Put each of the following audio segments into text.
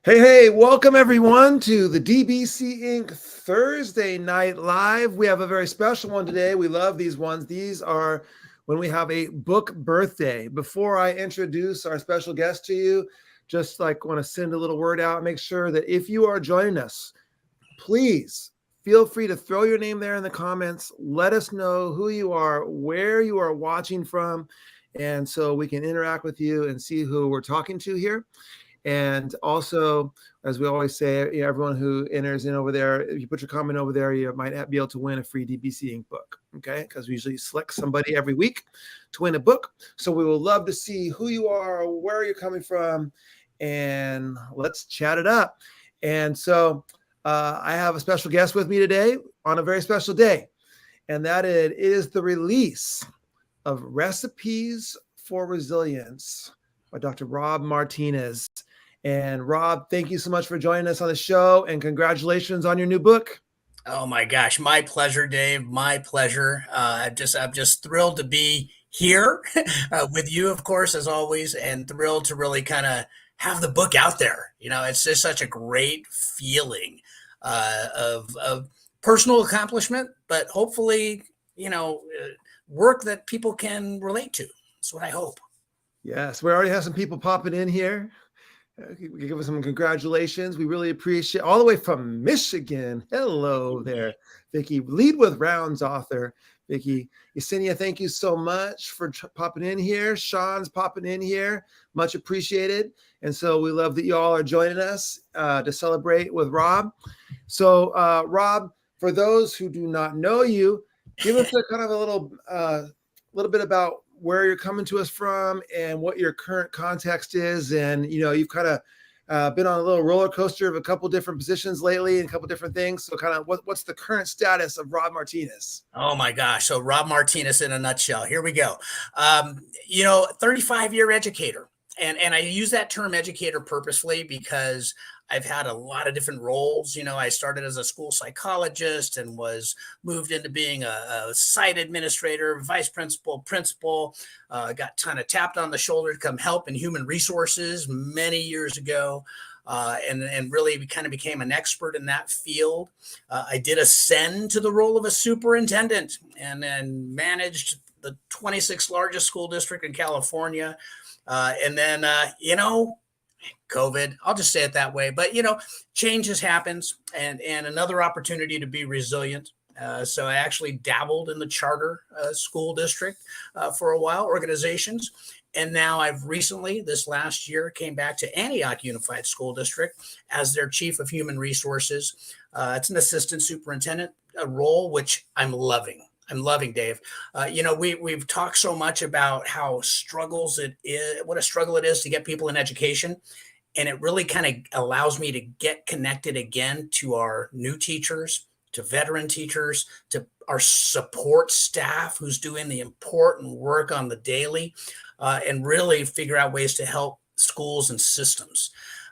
Hey, welcome everyone to the DBC Inc. Thursday Night Live. We have a very special one today. We love these ones. These are when we have a book birthday. Before I introduce our special guest to you, just like want to send a little word out. Make sure that if you are joining us, please feel free to throw your name there in the comments. Let us know who you are, where you are watching from, and so we can interact with you and see who we're talking to here. And also, as we always say, everyone who enters in over there, if you put your comment over there, you might be able to win a free DBC Inc. book. Okay, because we usually select somebody every week to win a book. So we will love to see who you are, where you're coming from, and let's chat it up. And so I have a special guest with me today on a very special day, and that it is the release of Recipes for Resilience by Dr. Rob Martinez. And Rob, thank you so much for joining us on the show, and congratulations on your new book. Oh my gosh, my pleasure, Dave. My pleasure. I'm just thrilled to be here with you, of course, as always, and thrilled to really kind of have the book out there. It's just such a great feeling of personal accomplishment, but hopefully, work that people can relate to. That's what I hope. Yes, we already have some people popping in here. Give us some congratulations. We really appreciate all the way from Michigan. Hello there, Vicki. Lead with Rounds author, Vicki. Yesenia, thank you so much for popping in here. Sean's popping in here. Much appreciated. And so we love that you all are joining us to celebrate with Rob. So, Rob, for those who do not know you, give us a kind of a little bit about where you're coming to us from and what your current context is. And, you've kind of been on a little roller coaster of a couple different positions lately and a couple different things. So kind of what's the current status of Rob Martinez? Oh my gosh. So Rob Martinez in a nutshell. Here we go. 35-year educator. And I use that term educator purposefully because I've had a lot of different roles. I started as a school psychologist and was moved into being a site administrator, vice principal, principal, got kind of tapped on the shoulder to come help in human resources many years ago. And really kind of became an expert in that field. I did ascend to the role of a superintendent and then managed the 26th largest school district in California. And then, COVID, I'll just say it that way. But, changes happens and another opportunity to be resilient. So I actually dabbled in the charter school district for a while, organizations. And now I've recently, this last year, came back to Antioch Unified School District as their chief of human resources. It's an assistant superintendent role, which I'm loving. Dave. We've talked so much about how what a struggle it is to get people in education. And it really kind of allows me to get connected again to our new teachers, to veteran teachers, to our support staff who's doing the important work on the daily, and really figure out ways to help schools and systems.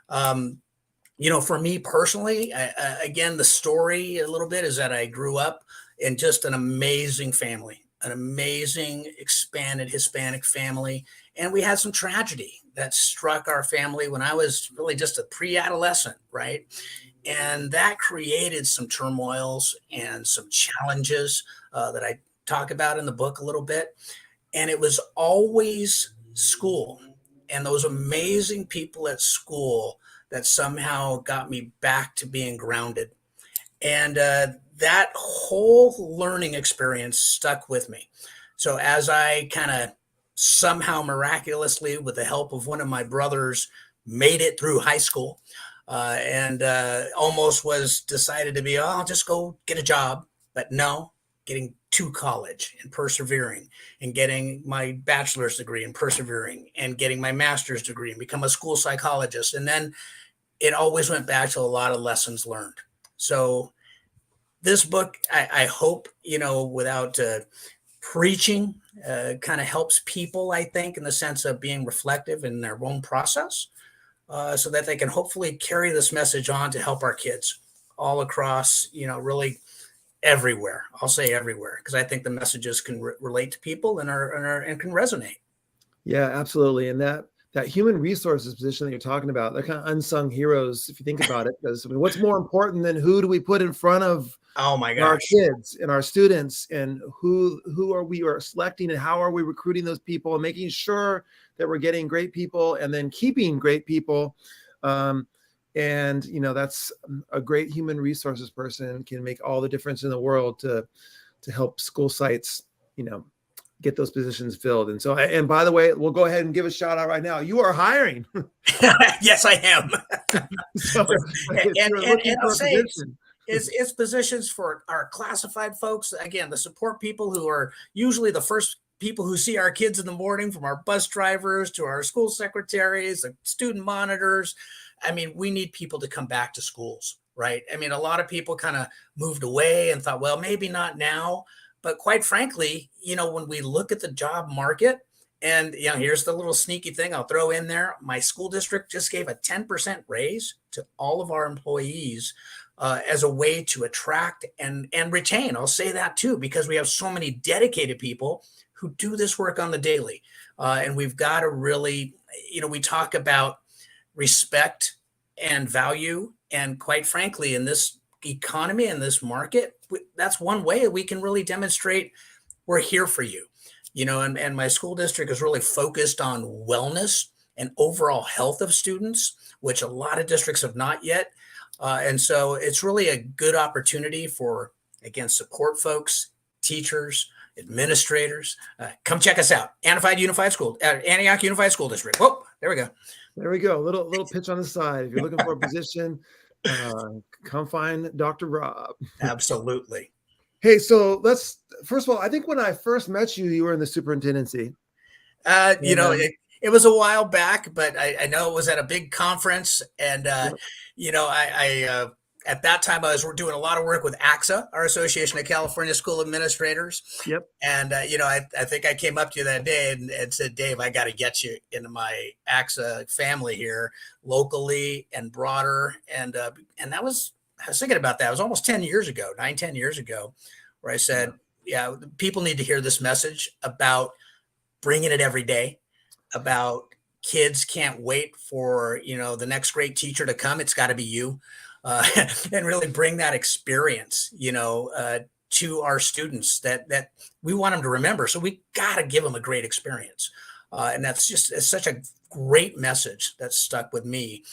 For me personally, again, the story a little bit is that I grew up in just an amazing family, an amazing expanded Hispanic family. And we had some tragedy that struck our family when I was really just a pre-adolescent, right? And that created some turmoils and some challenges that I talk about in the book a little bit. And it was always school and those amazing people at school that somehow got me back to being grounded. And that whole learning experience stuck with me. So as I kind of somehow miraculously, with the help of one of my brothers, made it through high school and almost was decided to be, I'll just go get a job. But no, getting to college and persevering and getting my bachelor's degree and persevering and getting my master's degree and become a school psychologist. And then it always went back to a lot of lessons learned. So this book, I hope, without preaching, kind of helps people, I think, in the sense of being reflective in their own process so that they can hopefully carry this message on to help our kids all across, really everywhere. I'll say everywhere, because I think the messages can relate to people and can resonate. Yeah, absolutely. And that that human resources position that you're talking about, they're kind of unsung heroes if you think about it. Because I mean, what's more important than who do we put in front of Oh my our gosh. kids and our students, and who are we are selecting, and how are we recruiting those people, and making sure that we're getting great people and then keeping great people. And that's a great human resources person can make all the difference in the world to help school sites get those positions filled. And so, and by the way, we'll go ahead and give a shout out right now. You are hiring. Yes, I am. So and I'll say it's positions for our classified folks. Again, the support people who are usually the first people who see our kids in the morning, from our bus drivers to our school secretaries, the student monitors. I mean, we need people to come back to schools, right? I mean, a lot of people kind of moved away and thought, well, maybe not now. But quite frankly, when we look at the job market, and here's the little sneaky thing I'll throw in there. My school district just gave a 10% raise to all of our employees as a way to attract and retain. I'll say that too, because we have so many dedicated people who do this work on the daily. And we've got to really, we talk about respect and value. And quite frankly, in this economy, in this market, that's one way we can really demonstrate we're here for you. And my school district is really focused on wellness and overall health of students, which a lot of districts have not yet. And so it's really a good opportunity for, again, support folks, teachers, administrators. Come check us out. Antioch Unified School District. Whoa, there we go. There we go. Little pitch on the side. If you're looking for a position, come find Dr. Rob. Absolutely. Hey, so let's, first of all, I think when I first met you, you were in the superintendency. It was a while back, but I know it was at a big conference. And, I at that time, I was doing a lot of work with ACSA, our Association of California School Administrators. Yep. And, I think I came up to you that day and said, Dave, I got to get you into my ACSA family here locally and broader. And I was thinking about that. It was almost 10 years ago, 10 years ago, where I said, people need to hear this message about bringing it every day, about kids can't wait for, the next great teacher to come. It's got to be you. And really bring that experience, to our students that we want them to remember. So we got to give them a great experience. And it's such a great message that's stuck with me.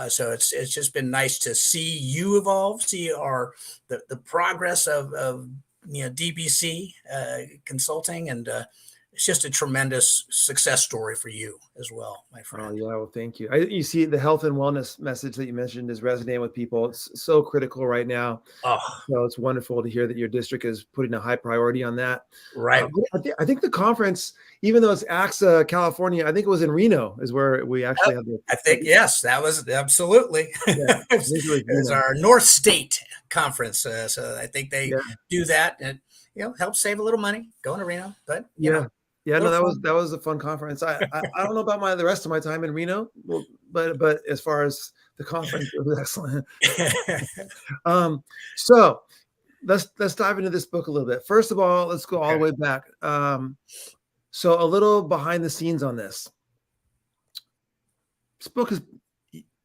So it's just been nice to see you evolve, see the progress of DBC consulting, and it's just a tremendous success story for you as well, my friend. Oh, yeah. Well, thank you. You see the health and wellness message that you mentioned is resonating with people. It's so critical right now. Oh, so it's wonderful to hear that your district is putting a high priority on that. Right. I think the conference, even though it's AXA California, I think it was in Reno is where we actually had I think, yes, that was absolutely. Yeah, it was our North State conference. So I think they do that and, help save a little money going to Reno, but yeah, no, that was a fun conference. I don't know about the rest of my time in Reno, but as far as the conference, it was excellent. So let's dive into this book a little bit. First of all, let's go all the way back. So a little behind the scenes on this. This book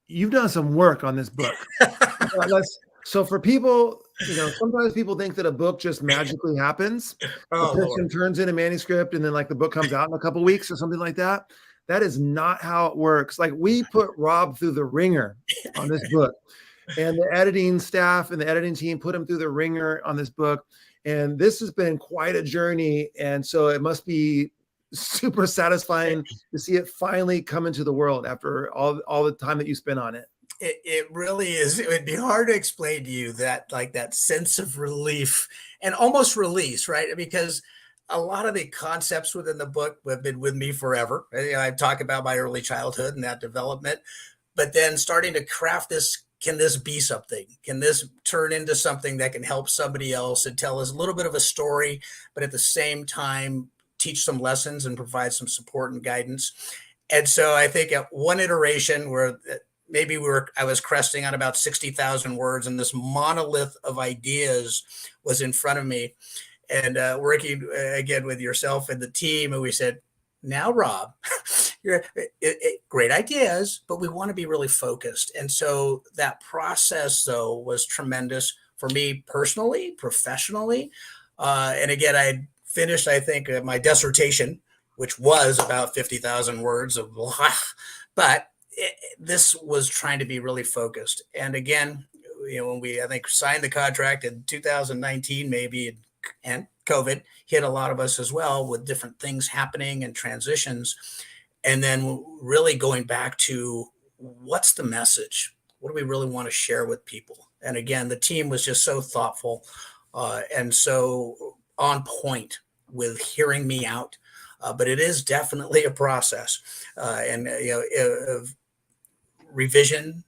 you've done some work on this book. So for people, sometimes people think that a book just magically happens. The person turns in a manuscript and then the book comes out in a couple of weeks or something like that. That is not how it works. We put Rob through the ringer on this book, and the editing staff and the editing team put him through the ringer on this book. And this has been quite a journey. And so it must be super satisfying to see it finally come into the world after all the time that you spent on it. It really is. It would be hard to explain to you that sense of relief and almost release, right? Because a lot of the concepts within the book have been with me forever. I talk about my early childhood and that development, but then starting to craft this. Can this be something? Can this turn into something that can help somebody else and tell us a little bit of a story, but at the same time, teach some lessons and provide some support and guidance? And so I think at one iteration where maybe I was cresting on about 60,000 words, and this monolith of ideas was in front of me, and working again with yourself and the team. And we said, now, Rob, great ideas, but we want to be really focused. And so that process, though, was tremendous for me personally, professionally. And again, I finished, I think, my dissertation, which was about 50,000 words of blah, but this was trying to be really focused. And again, when we, I think, signed the contract in 2019, maybe, and COVID hit a lot of us as well with different things happening and transitions. And then really going back to what's the message? What do we really want to share with people? And again, the team was just so thoughtful and so on point with hearing me out. But it is definitely a process, revision,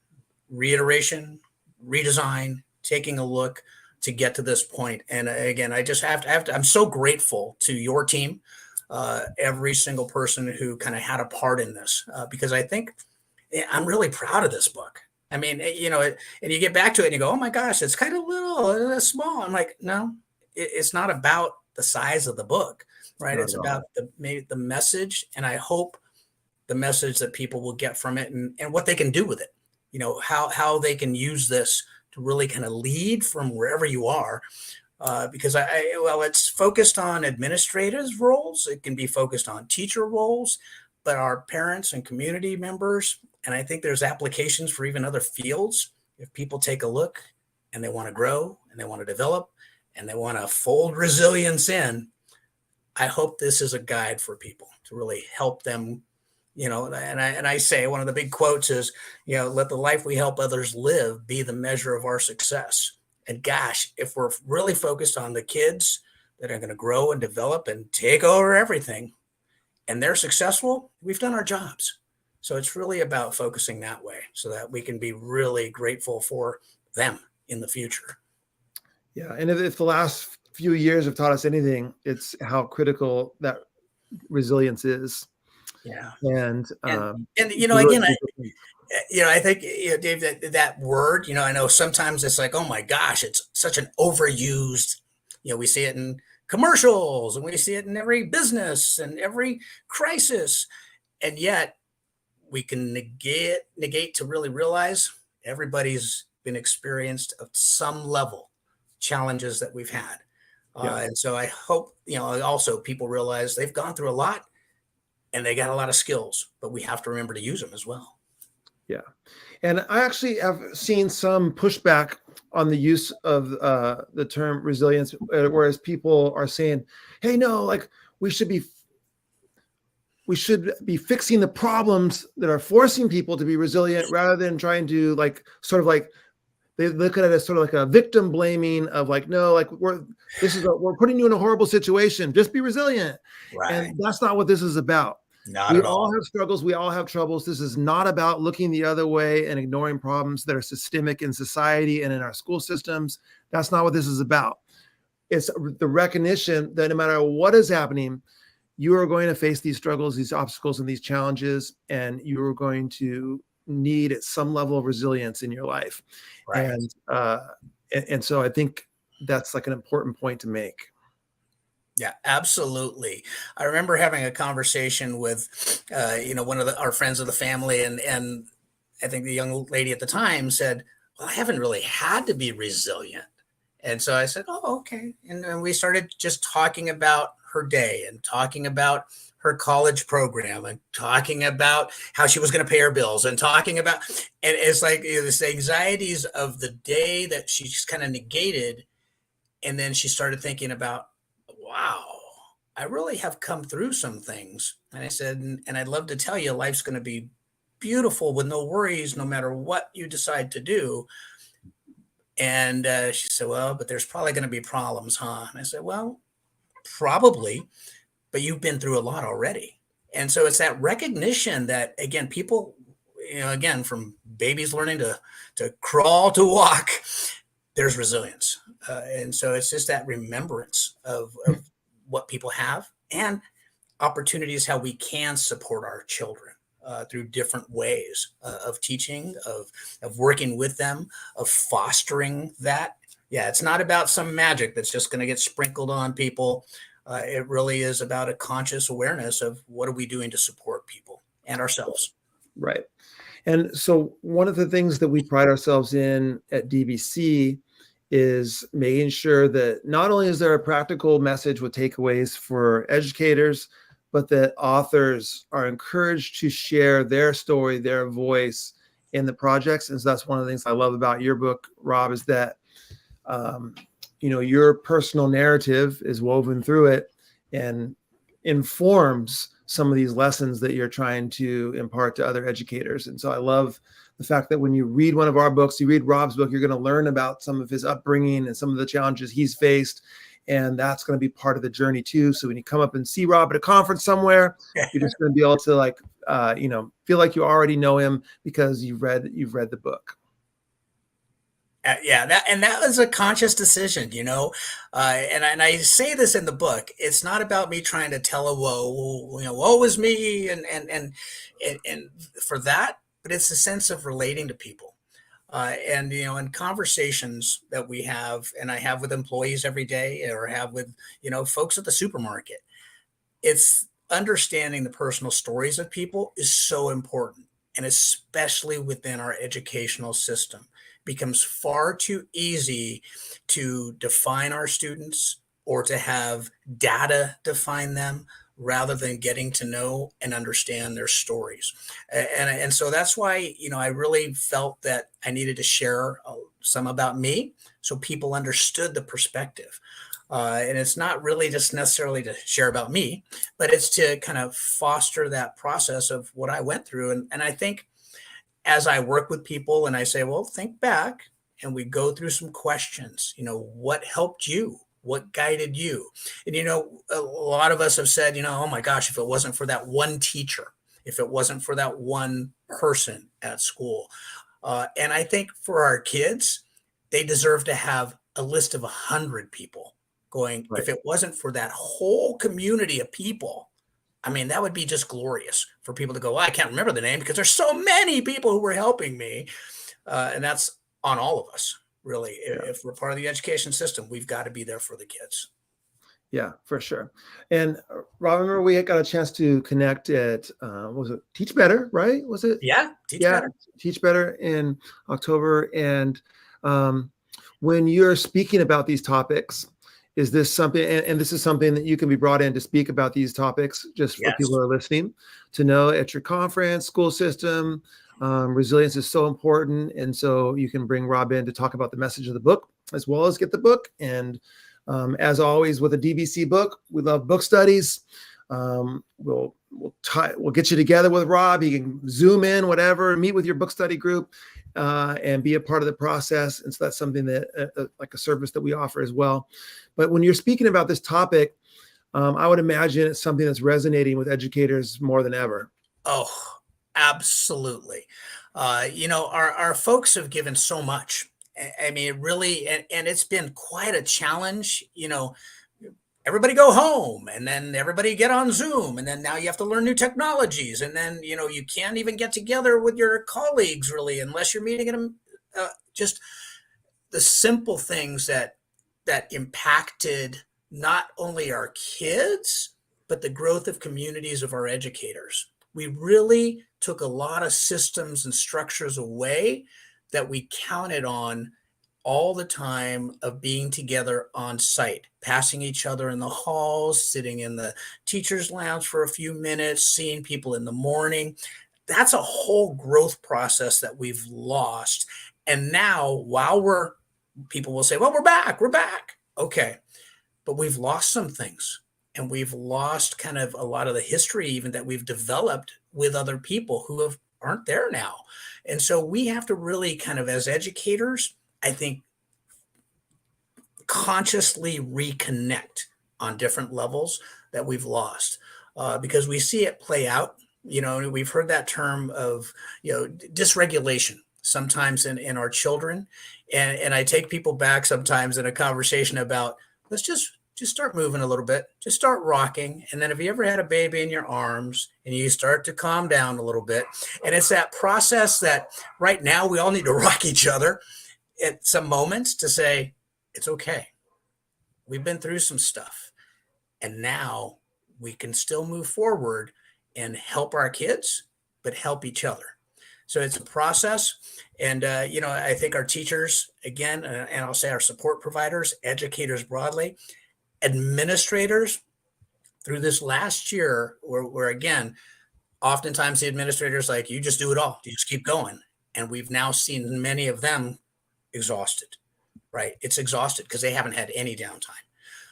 reiteration, redesign, taking a look to get to this point. And again, I just have to, I'm so grateful to your team, every single person who kind of had a part in this, because I think I'm really proud of this book. I mean, and you get back to it and you go, oh my gosh, it's kind of little, it's small. I'm like, no, it's not about the size of the book, right? It's about the message. And I hope the message that people will get from it and what they can do with it, how they can use this to really kind of lead from wherever you are. Because it's focused on administrators' roles. It can be focused on teacher roles, but our parents and community members, and I think there's applications for even other fields. If people take a look and they want to grow and they want to develop and they want to fold resilience in, I hope this is a guide for people to really help them. And I say one of the big quotes is, let the life we help others live be the measure of our success. And gosh, if we're really focused on the kids that are going to grow and develop and take over everything, and they're successful, we've done our jobs. So it's really about focusing that way so that we can be really grateful for them in the future. Yeah. And if the last few years have taught us anything, it's how critical that resilience is. Yeah. And again, I think, Dave, that word, I know sometimes it's like, oh my gosh, it's such an overused, we see it in commercials and we see it in every business and every crisis. And yet we can negate to really realize everybody's been experienced at some level challenges that we've had. And so I hope, also people realize they've gone through a lot and they got a lot of skills, but we have to remember to use them as well. Yeah. And I actually have seen some pushback on the use of the term resilience, whereas people are saying, hey, no, like we should be fixing the problems that are forcing people to be resilient rather than trying to they look at it as sort of like a victim blaming of like, no, like we're putting you in a horrible situation. Just be resilient. Right. And that's not what this is about. We all have struggles. We all have troubles. This is not about looking the other way and ignoring problems that are systemic in society and in our school systems. That's not what this is about. It's the recognition that no matter what is happening, you are going to face these struggles, these obstacles, and these challenges, and you are going to need some level of resilience in your life. Right. And so I think that's like an important point to make. Yeah, absolutely. I remember having a conversation with, one of our friends of the family, and I think the young lady at the time said, well, I haven't really had to be resilient. And so I said, oh, okay. And then we started just talking about her day and talking about her college program and talking about how she was going to pay her bills and talking about, and it's like this anxieties of the day that she just kind of negated. And then she started thinking about, wow, I really have come through some things. And I said, and I'd love to tell you, life's going to be beautiful with no worries, no matter what you decide to do. And she said, well, but there's probably going to be problems, huh? And I said, well, probably, but you've been through a lot already. And so it's that recognition that, again, people, again, from babies learning to crawl to walk, there's resilience. And so it's just that remembrance of what people have and opportunities, how we can support our children through different ways of teaching, of working with them, of fostering that. Yeah, it's not about some magic that's just going to get sprinkled on people. It really is about a conscious awareness of what are we doing to support people and ourselves. Right. And so one of the things that we pride ourselves in at DBC is making sure that not only is there a practical message with takeaways for educators, but that authors are encouraged to share their story, their voice in the projects. And so that's one of the things I love about your book, Rob, is that um, your personal narrative is woven through it and informs some of these lessons that you're trying to impart to other educators. And so I love the fact that when you read one of our books, you read Rob's book, you're going to learn about some of his upbringing and some of the challenges he's faced. And that's going to be part of the journey too. So when you come up and see Rob at a conference somewhere, you're just going to be able to feel like you already know him because you've read the book. That was a conscious decision, and I say this in the book. It's not about me trying to tell a woe was me, and for that, but it's a sense of relating to people, and in conversations that we have, and I have with employees every day, or have with folks at the supermarket. It's understanding the personal stories of people is so important, and especially within our educational system. Becomes far too easy to define our students or to have data define them rather than getting to know and understand their stories. And so that's why, I really felt that I needed to share some about me so people understood the perspective. And it's not really just necessarily to share about me, but it's to kind of foster that process of what I went through. And I think as I work with people and I say, well, think back, and we go through some questions, what helped you? What guided you? And, a lot of us have said, oh my gosh, if it wasn't for that one teacher, if it wasn't for that one person at school. And I think for our kids, they deserve to have a list of 100 people going, right. If it wasn't for that whole community of people, I mean, that would be just glorious for people to go, well, I can't remember the name because there's so many people who were helping me. And that's on all of us, really. Yeah. If we're part of the education system, we've got to be there for the kids. Yeah, for sure. And Rob, remember we got a chance to connect at, was it Teach Better, right? Was it? Yeah, Better. Teach Better in October. And when you're speaking about these topics, is this something, and this is something that you can be brought in to speak about these topics, just for people who are listening, to know at your conference, school system, resilience is so important. And so you can bring Rob in to talk about the message of the book, as well as get the book. And as always with a DBC book, we love book studies. We'll get you together with Rob. He can Zoom in, whatever, meet with your book study group, and be a part of the process. And so that's something that like a service that we offer as well. But when you're speaking about this topic, I would imagine it's something that's resonating with educators more than ever. Oh, absolutely. Our folks have given so much. I mean, really, and it's been quite a challenge. Everybody go home, and then everybody get on Zoom, and then now you have to learn new technologies, and then you can't even get together with your colleagues really unless you're meeting them. Just the simple things that impacted not only our kids but the growth of communities of our educators. We really took a lot of systems and structures away that we counted on all the time of being together on site, passing each other in the halls, sitting in the teacher's lounge for a few minutes, seeing people in the morning. That's a whole growth process that we've lost. And now, while people will say, well, we're back. Okay. But we've lost some things, and we've lost kind of a lot of the history even that we've developed with other people who aren't there now. And so we have to really kind of, as educators, I think, consciously reconnect on different levels that we've lost, because we see it play out. We've heard that term of, dysregulation sometimes in our children. And I take people back sometimes in a conversation about, let's just start moving a little bit, just start rocking. And then if you ever had a baby in your arms and you start to calm down a little bit, and it's that process that right now we all need to rock each other at some moments to say, it's okay. We've been through some stuff. And now we can still move forward and help our kids, but help each other. So it's a process. And, I think our teachers, again, and I'll say our support providers, educators broadly, administrators through this last year, where again, oftentimes the administrators like, you just do it all, you just keep going. And we've now seen many of them exhausted, right? It's exhausted because they haven't had any downtime.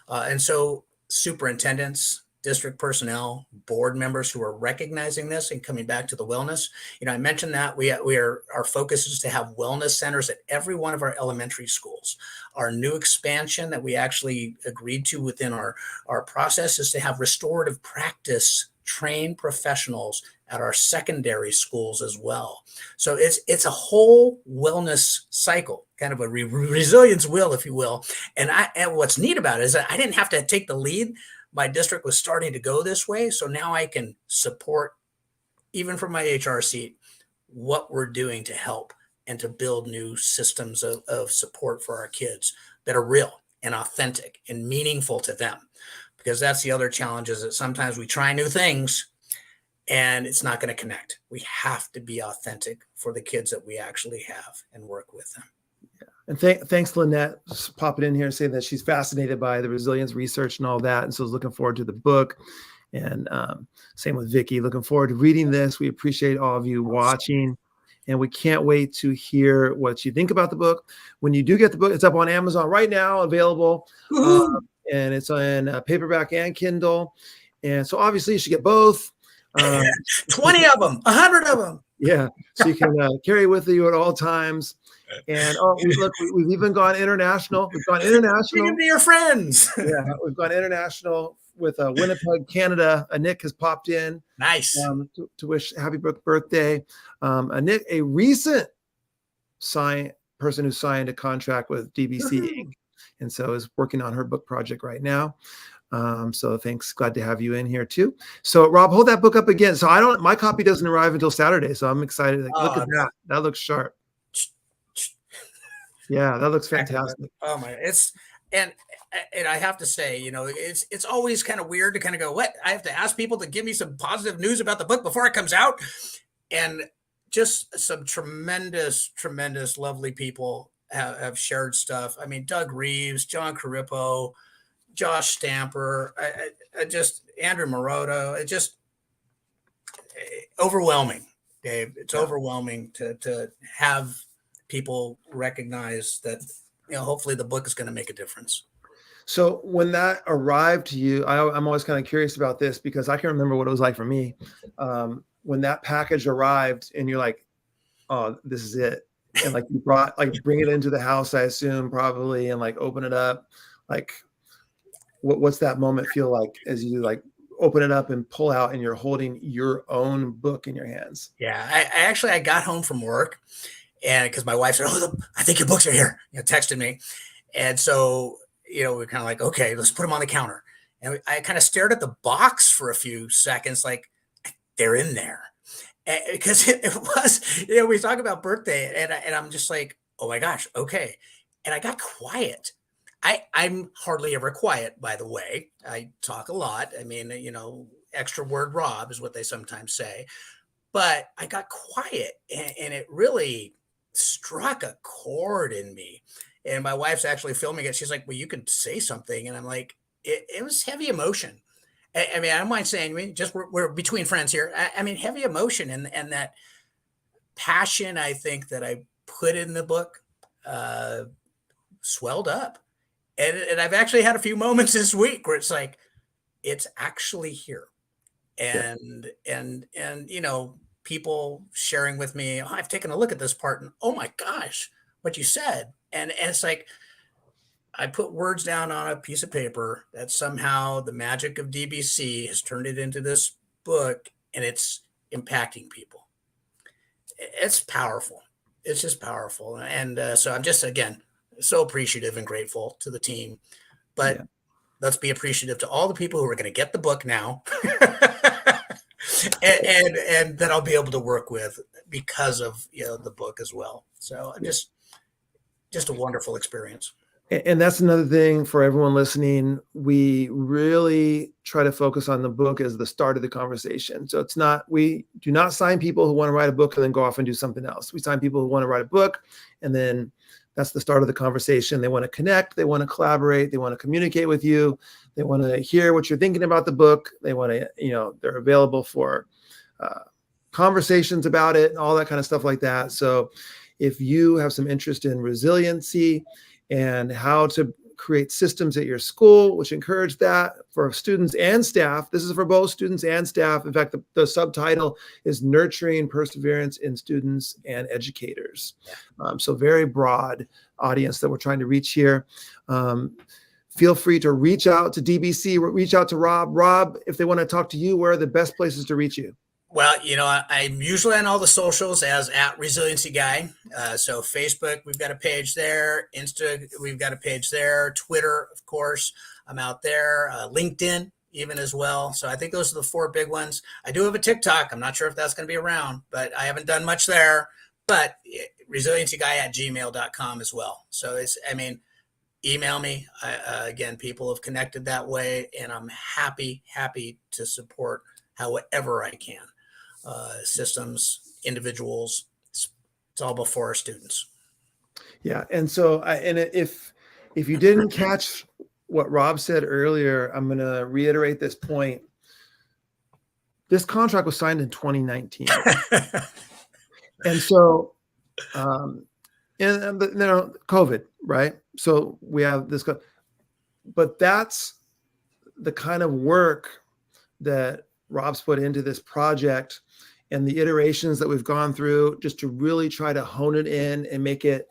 And so superintendents, district personnel, board members who are recognizing this and coming back to the wellness. I mentioned that our focus is to have wellness centers at every one of our elementary schools. Our new expansion that we actually agreed to within our process is to have restorative practice trained professionals at our secondary schools as well. So it's a whole wellness cycle, kind of a resilience wheel, if you will. And what's neat about it is that I didn't have to take the lead. My district was starting to go this way. So now I can support, even from my HR seat, what we're doing to help and to build new systems of support for our kids that are real and authentic and meaningful to them. Because that's the other challenge, is that sometimes we try new things and it's not going to connect. We have to be authentic for the kids that we actually have and work with them. And thanks, Lynette, popping in here and saying that she's fascinated by the resilience research and all that. And so is looking forward to the book. And same with Vicki, looking forward to reading this. We appreciate all of you watching. And we can't wait to hear what you think about the book. When you do get the book, it's up on Amazon right now, available. And it's on paperback and Kindle. And so obviously you should get both. 20 of them, 100 of them. Yeah. So you can carry with you at all times. And we've even gone international. We've gone international. Bring them to your friends. Yeah, we've gone international with Winnipeg, Canada. Nick has popped in. Nice. To wish happy birthday. Nick, a recent person who signed a contract with DBC Inc. And so is working on her book project right now. So thanks. Glad to have you in here too. So Rob, hold that book up again. So my copy doesn't arrive until Saturday. So I'm excited. Look at that. That looks sharp. Yeah, that looks fantastic. Oh my, and I have to say, it's always kind of weird to kind of go, what? I have to ask people to give me some positive news about the book before it comes out. And just some tremendous, tremendous, lovely people have shared stuff. I mean, Doug Reeves, John Carippo, Josh Stamper, I just Andrew Moroto. It's just overwhelming, Dave. It's overwhelming to have people recognize that, hopefully the book is going to make a difference. So when that arrived to you, I'm always kind of curious about this because I can remember what it was like for me. When that package arrived and you're like, oh, this is it. And like you bring it into the house, I assume probably, and like open it up. Like what's that moment feel like as you like open it up and pull out and you're holding your own book in your hands? Yeah, I got home from work. And because my wife said, "Oh, I think your books are here," texted me. And so, we're kind of like, okay, let's put them on the counter. And I kind of stared at the box for a few seconds, like they're in there. Because it was, we talk about birthday and I'm just like, oh my gosh. Okay. And I got quiet. I'm hardly ever quiet, by the way. I talk a lot. I mean, extra word Rob is what they sometimes say, but I got quiet and it really struck a chord in me. And my wife's actually filming it. She's like, well, you could say something. And I'm like, it was heavy emotion. I mean, I don't mind saying, we're between friends here. I mean, heavy emotion and that passion, I think, that I put in the book swelled up. And I've actually had a few moments this week where it's like, it's actually here. And people sharing with me, oh, I've taken a look at this part and oh my gosh, what you said. And it's like, I put words down on a piece of paper that somehow the magic of DBC has turned it into this book and it's impacting people. It's powerful. It's just powerful. And so I'm just, again, so appreciative and grateful to the team, but let's be appreciative to all the people who are going to get the book now and that I'll be able to work with because of, the book as well. So I'm just a wonderful experience. And that's another thing for everyone listening. We really try to focus on the book as the start of the conversation. So we do not sign people who want to write a book and then go off and do something else. We sign people who want to write a book, and then that's the start of the conversation. They want to connect, they want to collaborate, they want to communicate with you, they want to hear what you're thinking about the book. They want to, they're available for conversations about it and all that kind of stuff like that. So if you have some interest in resiliency and how to create systems at your school, which encourage that for students and staff. This is for both students and staff. In fact, the subtitle is Nurturing Perseverance in Students and Educators. So very broad audience that we're trying to reach here. Feel free to reach out to DBC, reach out to Rob. Rob, if they want to talk to you, where are the best places to reach you? Well, I'm usually on all the socials as @Resiliency Guy. So Facebook, we've got a page there. Insta, we've got a page there. Twitter, of course, I'm out there. LinkedIn, even as well. So I think those are the 4 big ones. I do have a TikTok. I'm not sure if that's going to be around, but I haven't done much there. But resiliencyguy@gmail.com as well. So email me. Again, people have connected that way, and I'm happy to support however I can. Systems, individuals, it's all before our students. Yeah. And so, if you didn't catch what Rob said earlier, I'm going to reiterate this point. This contract was signed in 2019. And so, COVID, right? So we have this, but that's the kind of work that Rob's put into this project and the iterations that we've gone through just to really try to hone it in and make it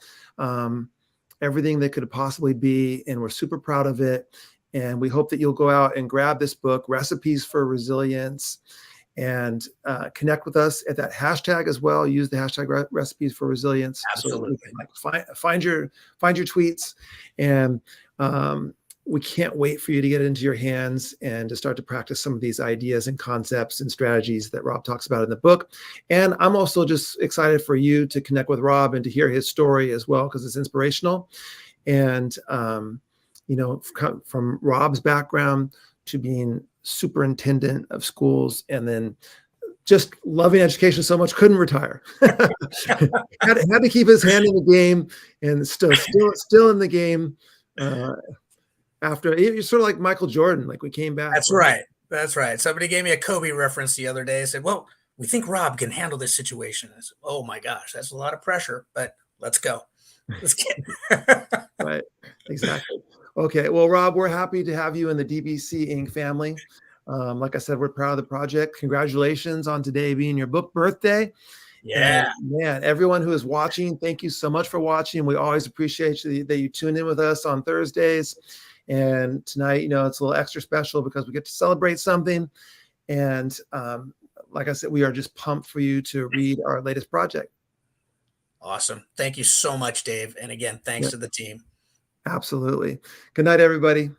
everything that could possibly be. And we're super proud of it. And we hope that you'll go out and grab this book, Recipes for Resilience, and connect with us at that hashtag as well. Use the hashtag Recipes for Resilience. Absolutely. So find your tweets, and we can't wait for you to get it into your hands and to start to practice some of these ideas and concepts and strategies that Rob talks about in the book. And I'm also just excited for you to connect with Rob and to hear his story as well, because it's inspirational. And, from Rob's background to being superintendent of schools and then just loving education so much, couldn't retire. had to keep his hand in the game, and still in the game. After you're sort of like Michael Jordan, like we came back. That's right. Somebody gave me a Kobe reference the other day. Said, well, we think Rob can handle this situation. I said, oh my gosh, that's a lot of pressure, but let's go. Let's get Right. Exactly. Okay. Well, Rob, we're happy to have you in the DBC Inc. family. Like I said, we're proud of the project. Congratulations on today being your book birthday. Yeah. And man, everyone who is watching, thank you so much for watching. We always appreciate that you tune in with us on Thursdays. And tonight, it's a little extra special because we get to celebrate something. And like I said, we are just pumped for you to read our latest project. Awesome. Thank you so much, Dave. And again, thanks to the team. Absolutely. Good night, everybody.